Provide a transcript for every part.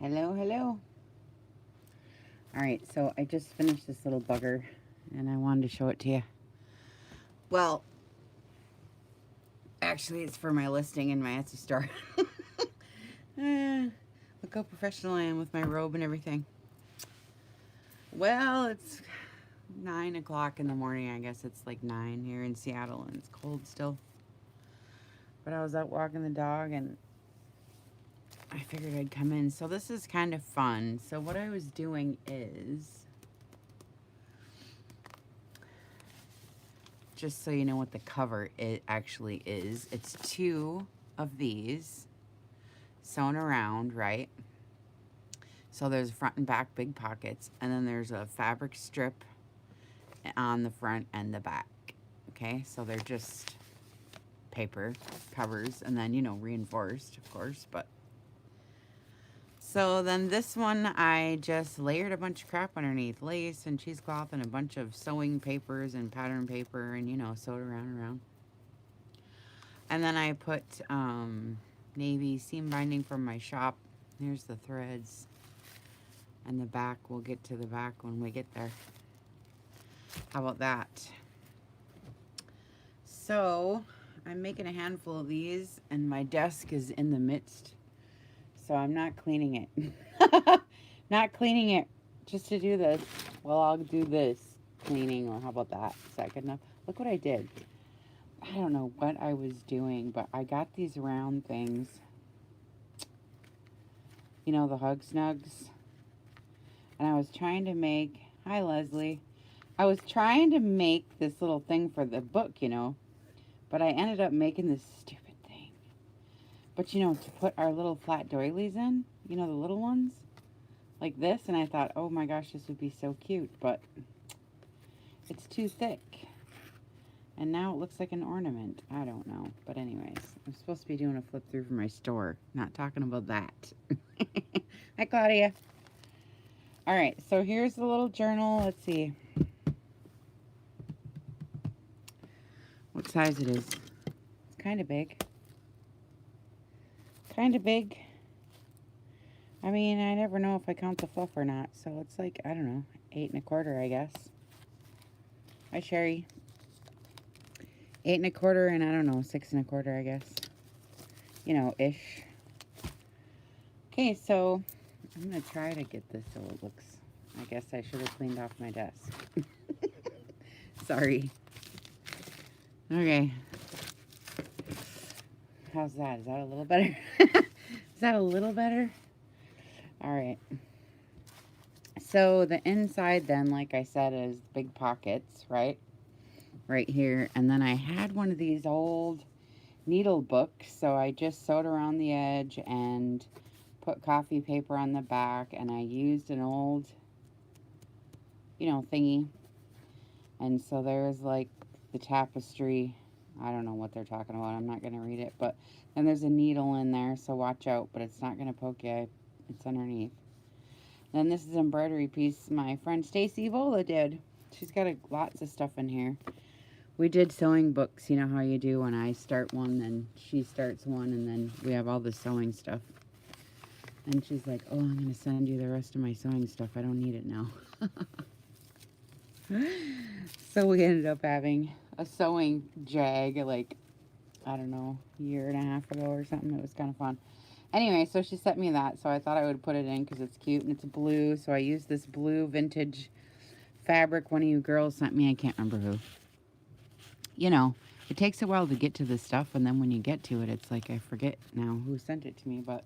Hello, hello. All right, so I just finished this little bugger and I wanted to show it to you. Well, actually, it's for my listing in my Etsy store. Look how professional I am with my robe and everything. Well, it's 9 o'clock in the morning. I guess it's like 9 here in Seattle and it's cold still. But I was out walking the dog and I figured I'd come in. So this is kind of fun. So what I was doing is, just so you know what the cover it actually is, it's two of these sewn around, right? So there's front and back big pockets, and then there's a fabric strip on the front and the back. Okay, so they're just paper covers, and then, reinforced, of course. But so then this one, I just layered a bunch of crap underneath, lace and cheesecloth and a bunch of sewing papers and pattern paper, and sewed around and around. And then I put navy seam binding from my shop. Here's the threads. And the back, we'll get to the back when we get there. How about that? So I'm making a handful of these, and my desk is in the midst. So I'm not cleaning it. Not cleaning it just to do this. Well, I'll do this cleaning, or how about that? Is that good enough? Look what I did. I don't know what I was doing, but I got these round things. You know, the Hug Snugs. And I was trying to make, hi Leslie, I was trying to make this little thing for the book, but I ended up making this stupid thing. But to put our little flat doilies in, the little ones, like this, and I thought, oh my gosh, this would be so cute, but it's too thick. And now it looks like an ornament. I don't know. But anyways, I'm supposed to be doing a flip through for my store. Not talking about that. Hi, Claudia. All right, so here's the little journal. Let's see what size it is. It's kind of big. Kind of big. I mean, I never know if I count the fluff or not. So it's like, I don't know, 8 1/4, I guess. Hi, Sherry. 8 1/4, and I don't know, 6 1/4, I guess. Ish. Okay, so I'm going to try to get this so it looks, I guess I should have cleaned off my desk. Sorry. Okay. How's that? Is that a little better? Is that a little better? All right. So the inside then, like I said, is big pockets, right? Right here. And then I had one of these old needle books, so I just sewed around the edge and put coffee paper on the back, and I used an old, thingy. And so there's like the tapestry. I don't know what they're talking about. I'm not going to read it. But then there's a needle in there, so watch out. But it's not going to poke you. It's underneath. Then this is an embroidery piece my friend Stacy Vola did. She's got lots of stuff in here. We did sewing books. You know how you do when I start one, then she starts one, and then we have all the sewing stuff. And she's like, oh, I'm going to send you the rest of my sewing stuff. I don't need it now. So we ended up having a sewing jag, like, I don't know, a year and a half ago or something. It was kind of fun. Anyway, so she sent me that, so I thought I would put it in because it's cute and it's blue. So I used this blue vintage fabric one of you girls sent me. I can't remember who. It takes a while to get to this stuff, and then when you get to it, it's like I forget now who sent it to me, but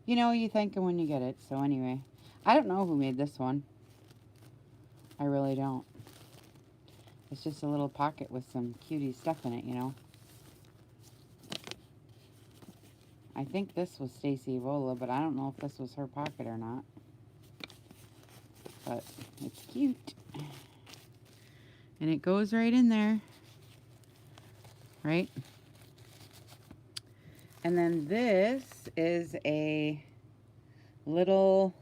you think when you get it. So anyway, I don't know who made this one. I really don't. It's just a little pocket with some cutie stuff in it, I think this was Stacy Vola, but I don't know if this was her pocket or not. But it's cute. And it goes right in there. Right? And then this is a little,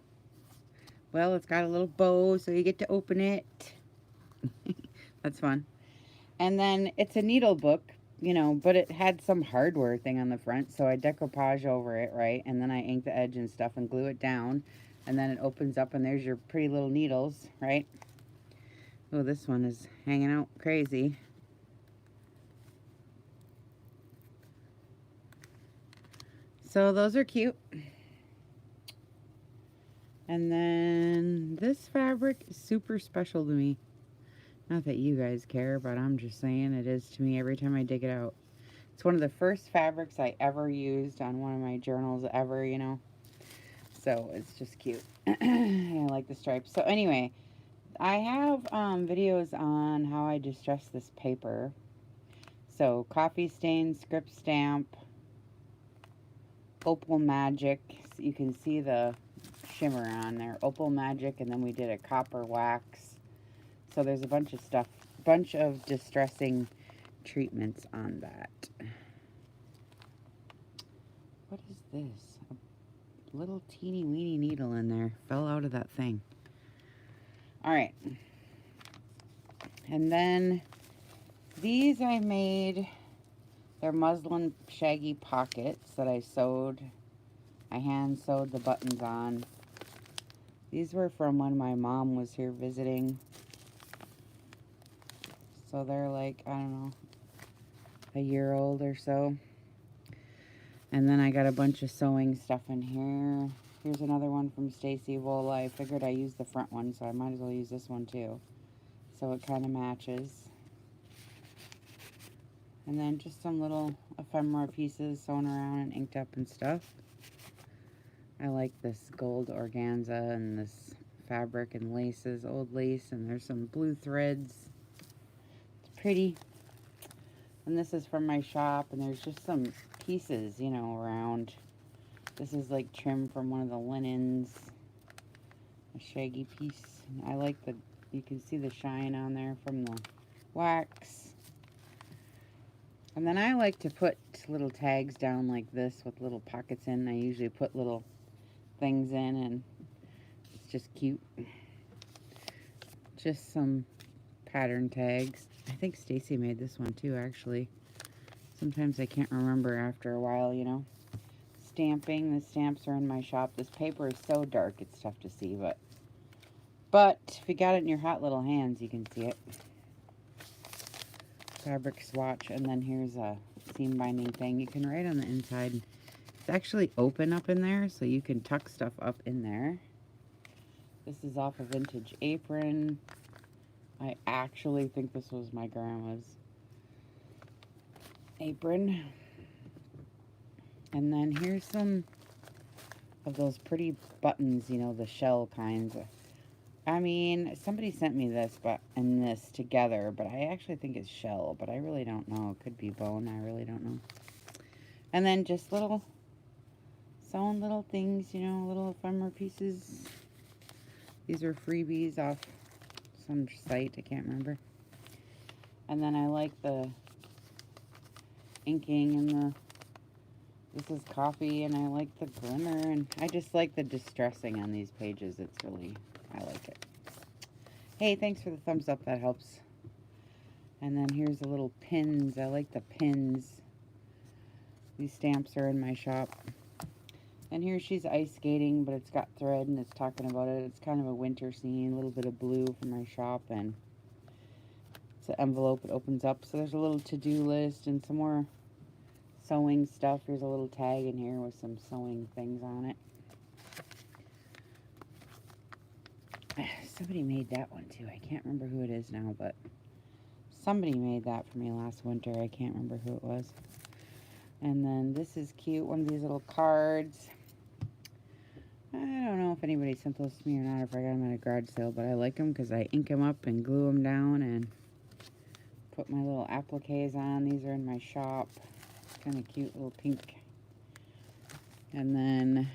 well, it's got a little bow, so you get to open it. That's fun. And then it's a needle book, you know, but it had some hardware thing on the front, so I decoupage over it, right? And then I ink the edge and stuff and glue it down. And then it opens up and there's your pretty little needles, right? Oh, this one is hanging out crazy. So those are cute. And then this fabric is super special to me. Not that you guys care, but I'm just saying it is to me every time I dig it out. It's one of the first fabrics I ever used on one of my journals ever, you know. So it's just cute. I like the stripes. So anyway, I have videos on how I distress this paper. So coffee stain, script stamp, opal magic. So you can see the shimmer on there. Opal magic, and then we did a copper wax. So there's a bunch of stuff, bunch of distressing treatments on that. What is this? A little teeny weeny needle in there. Fell out of that thing. Alright. And then these I made. They're muslin shaggy pockets that I sewed. I hand sewed the buttons on. These were from when my mom was here visiting. So they're like, I don't know, a year old or so. And then I got a bunch of sewing stuff in here. Here's another one from Stacy Wola. I figured I used the front one, so I might as well use this one too. So it kind of matches. And then just some little ephemera pieces sewn around and inked up and stuff. I like this gold organza and this fabric and laces, old lace, and there's some blue threads. It's pretty. And this is from my shop, and there's just some pieces, you know, around. This is like trim from one of the linens. A shaggy piece. I like the, you can see the shine on there from the wax. And then I like to put little tags down like this with little pockets in. I usually put little things in, and it's just cute. Just some pattern tags. I think Stacy made this one too, actually. Sometimes I can't remember after a while, you know. Stamping. The stamps are in my shop. This paper is so dark it's tough to see, but if you got it in your hot little hands, you can see it. Fabric swatch, and then here's a seam binding thing. You can write on the inside. It's actually open up in there, so you can tuck stuff up in there. This is off a vintage apron. I actually think this was my grandma's apron. And then here's some of those pretty buttons, you know, the shell kinds. I mean, somebody sent me this and this together, but I actually think it's shell, but I really don't know. It could be bone. I really don't know. And then just little sewn little things, you know, little ephemera pieces. These are freebies off some site. I can't remember. And then I like the inking and the, this is coffee, and I like the glimmer, and I just like the distressing on these pages. It's really, I like it. Hey, thanks for the thumbs up. That helps. And then here's the little pins. I like the pins. These stamps are in my shop. And here she's ice skating, but it's got thread and it's talking about it. It's kind of a winter scene, a little bit of blue from my shop, and it's an envelope. It opens up. So there's a little to-do list and some more sewing stuff. Here's a little tag in here with some sewing things on it. Somebody made that one too. I can't remember who it is now, but somebody made that for me last winter. I can't remember who it was. And then this is cute. One of these little cards. I don't know if anybody sent those to me or not, if I got them at a garage sale, but I like them because I ink them up and glue them down and put my little appliques on. These are in my shop. Kind of cute little pink. And then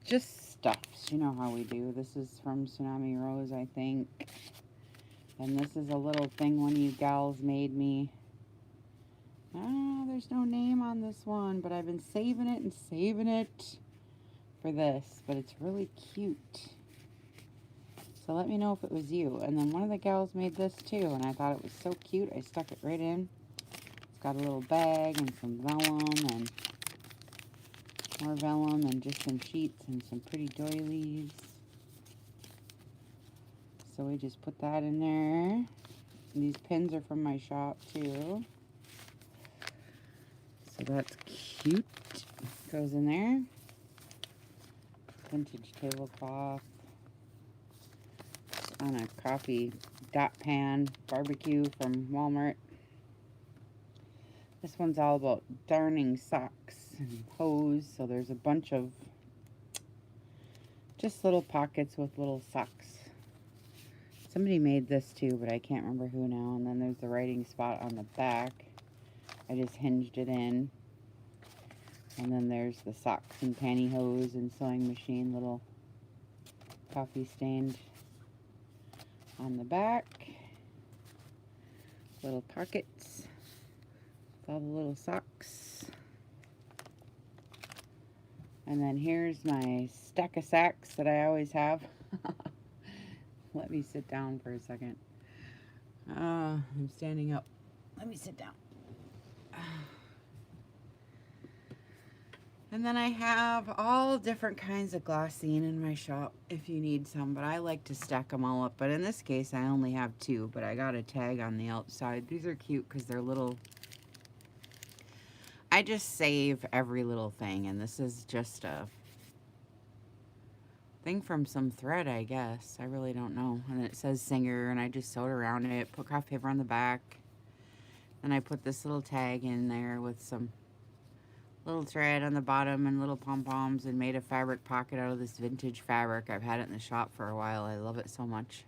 just stuffs. You know how we do. This is from Tsunami Rose, I think. And this is a little thing one of you gals made me. Ah, there's no name on this one, but I've been saving it for this. But it's really cute. So let me know if it was you. And then one of the gals made this too, and I thought it was so cute. I stuck it right in. It's got a little bag and some vellum and more vellum and just some sheets and some pretty doilies. So we just put that in there. And these pins are from my shop too. So that's cute. Goes in there. Vintage tablecloth. On a coffee dot pan barbecue from Walmart. This one's all about darning socks and hose. So there's a bunch of just little pockets with little socks. Somebody made this too, but I can't remember who now. And then there's the writing spot on the back. I just hinged it in. And then there's the socks and pantyhose and sewing machine, little coffee stained on the back. Little pockets with all the little socks. And then here's my stack of sacks that I always have. Let me sit down for a second. I'm standing up. Let me sit down. And then I have all different kinds of Glossina in my shop if you need some, but I like to stack them all up. But in this case, I only have 2, but I got a tag on the outside. These are cute because they're little. I just save every little thing, and this is just a thing from some thread, I guess. I really don't know. And it says Singer, and I just sewed around it, put craft paper on the back. And I put this little tag in there with some little thread on the bottom and little pom-poms and made a fabric pocket out of this vintage fabric. I've had it in the shop for a while. I love it so much.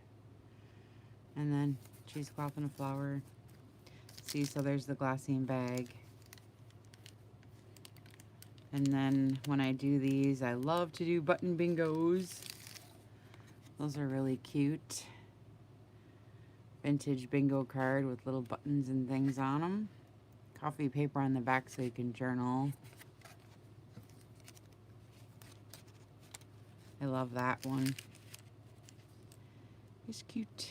And then cheesecloth and a flower. See, so there's the Glossina bag. And then when I do these, I love to do button bingos. Those are really cute. Vintage bingo card with little buttons and things on them. Coffee paper on the back so you can journal. I love that one. It's cute.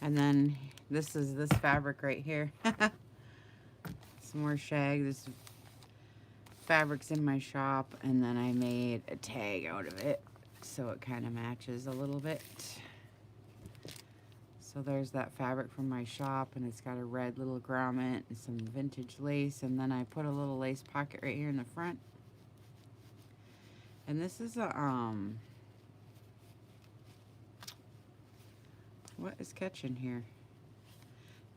And then this is this fabric right here. Some more shag. This fabric's in my shop, and then I made a tag out of it so it kind of matches a little bit. So there's that fabric from my shop, and it's got a red little grommet and some vintage lace, and then I put a little lace pocket right here in the front. And this is a what is catching here?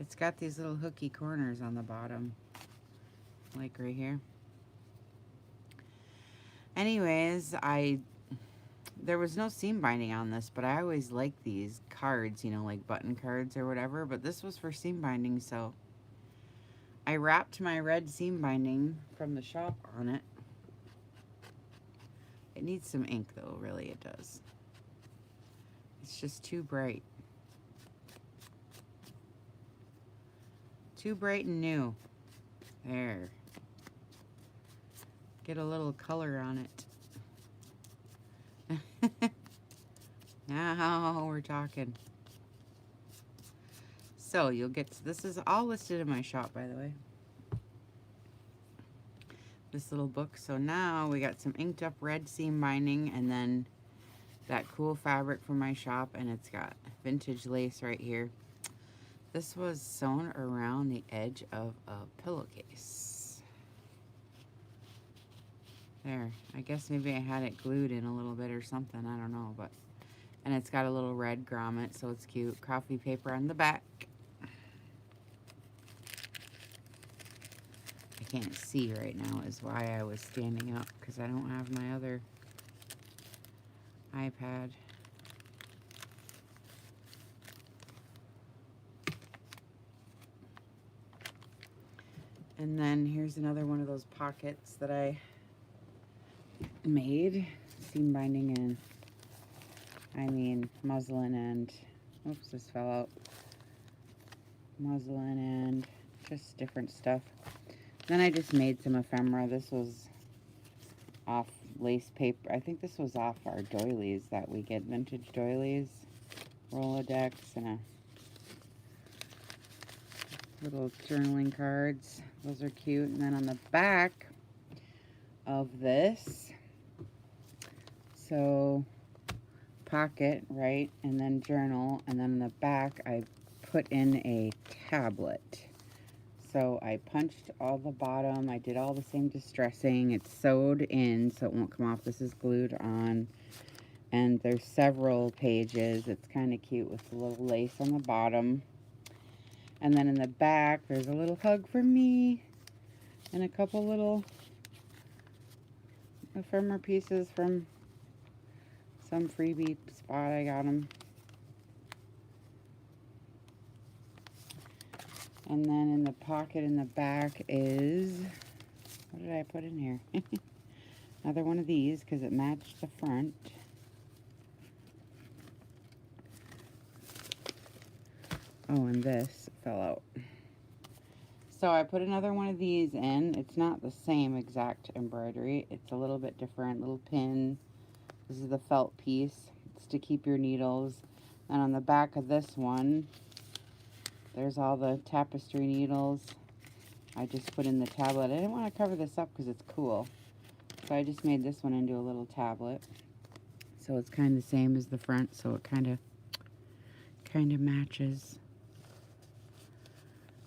It's got these little hooky corners on the bottom, like right here. Anyways, there was no seam binding on this, but I always like these cards, you know, like button cards or whatever, but this was for seam binding, so I wrapped my red seam binding from the shop on it. It needs some ink though, really it does. It's just too bright. Too bright and new. There. Get a little color on it. Now we're talking. So you'll get, this is all listed in my shop, by the way. This little book. So now we got some inked up red seam binding, and then that cool fabric from my shop, and it's got vintage lace right here. This was sewn around the edge of a pillowcase. There, I guess maybe I had it glued in a little bit or something, I don't know, but, and it's got a little red grommet, so it's cute. Coffee paper on the back. I can't see right now is why I was standing up, because I don't have my other iPad. And then here's another one of those pockets that I made. Seam binding and, muslin and, oops, this fell out. Muslin and just different stuff. Then I just made some ephemera. This was off lace paper. I think this was off our doilies that we get, vintage doilies, Rolodex, and a little journaling cards. Those are cute. And then on the back of this, so pocket, right, and then journal, and then in the back I put in a tablet. So I punched all the bottom, I did all the same distressing, it's sewed in so it won't come off. This is glued on, and there's several pages. It's kind of cute with a little lace on the bottom. And then in the back there's a little hug for me and a couple little ephemera pieces from some freebie spot I got them. And then in the pocket in the back is, what did I put in here? Another one of these because it matched the front. Oh, and this fell out. So I put another one of these in. It's not the same exact embroidery. It's a little bit different, little pin. This is the felt piece. It's to keep your needles. And on the back of this one, there's all the tapestry needles. I just put in the tablet. I didn't want to cover this up because it's cool. So I just made this one into a little tablet. So it's kind of the same as the front, so it kind of matches.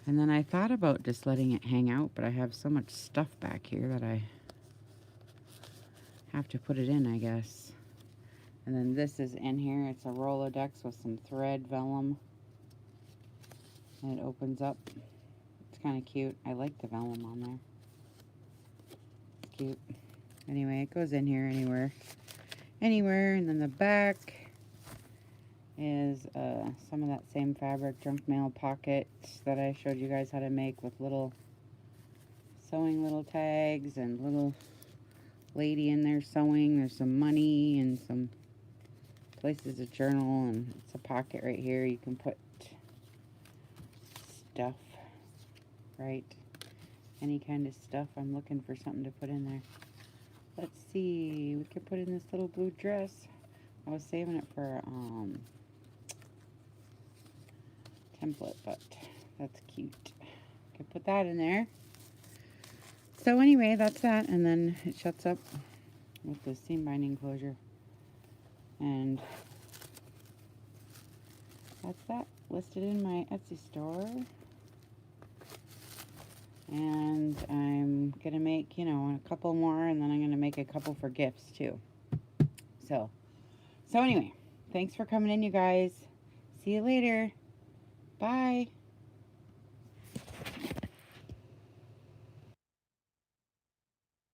And then I thought about just letting it hang out, but I have so much stuff back here that I have to put it in, I guess. And then this is in here. It's a Rolodex with some thread vellum. And it opens up. It's kind of cute. I like the vellum on there. It's cute. Anyway, it goes in here anywhere. And then the back is some of that same fabric junk mail pockets that I showed you guys how to make with little sewing little tags and little lady in there sewing. There's some money and some places to journal, and it's a pocket right here. You can put stuff, right? Any kind of stuff. I'm looking for something to put in there. Let's see. We could put in this little blue dress. I was saving it for template, but that's cute. Could put that in there. So anyway, that's that, and then it shuts up with the seam binding closure, and that's that. Listed in my Etsy store, and I'm gonna make, you know, a couple more, and then I'm gonna make a couple for gifts too. So anyway, thanks for coming in, you guys. See you later. Bye.